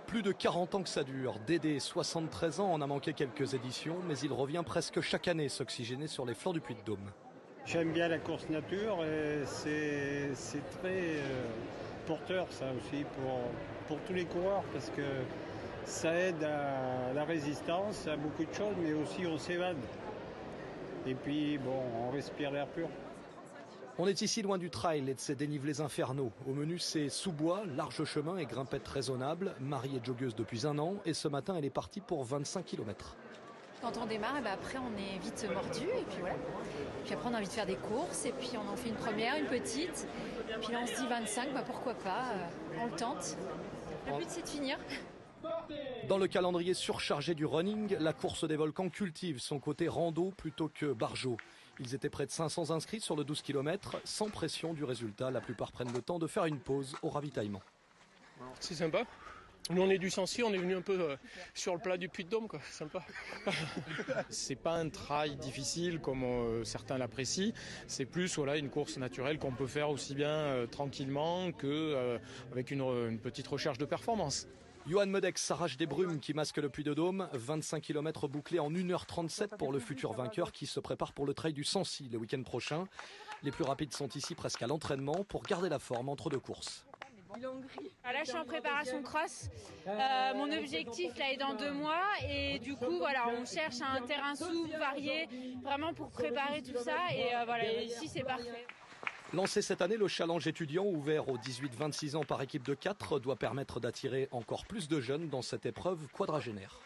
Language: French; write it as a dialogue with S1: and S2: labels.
S1: Plus de 40 ans que ça dure. Dédé, 73 ans, en a manqué quelques éditions, mais il revient presque chaque année s'oxygéner sur les flancs du Puy-de-Dôme.
S2: J'aime bien la course nature et c'est très porteur ça aussi pour tous les coureurs parce que ça aide à la résistance, à beaucoup de choses, mais aussi on s'évade. Et puis bon, on respire l'air pur.
S1: On est ici loin du trail et de ses dénivelés infernaux. Au menu, c'est sous-bois, large chemin et grimpette raisonnable. Marie est joggeuse depuis 1 an et ce matin, elle est partie pour 25 km.
S3: Quand on démarre, après on est vite mordu et puis voilà. Puis après on a envie de faire des courses et puis on en fait une première, une petite. Puis là on se dit 25, pourquoi pas, on le tente. Le but c'est de finir.
S1: Dans le calendrier surchargé du running, la course des volcans cultive son côté rando plutôt que barjo. Ils étaient près de 500 inscrits sur le 12 km, sans pression du résultat. La plupart prennent le temps de faire une pause au ravitaillement.
S4: C'est sympa. Nous on est du Sancy, on est venu un peu sur le plat du Puy-de-Dôme, quoi. Sympa.
S5: C'est pas un trail difficile comme certains l'apprécient. C'est plus une course naturelle qu'on peut faire aussi bien tranquillement qu'avec une petite recherche de performance.
S1: Johan Medex s'arrache des brumes qui masquent le Puy-de-Dôme. 25 km bouclés en 1h37 pour le futur vainqueur qui se prépare pour le trail du Sancy le week-end prochain. Les plus rapides sont ici presque à l'entraînement pour garder la forme entre 2 courses.
S6: Là, je suis en préparation cross. Mon objectif là est dans 2 mois et du coup, on cherche un terrain souple, varié, vraiment pour préparer tout ça. Et ici, c'est parfait.
S1: Lancé cette année, le challenge étudiant ouvert aux 18-26 ans par équipe de 4 doit permettre d'attirer encore plus de jeunes dans cette épreuve quadragénaire.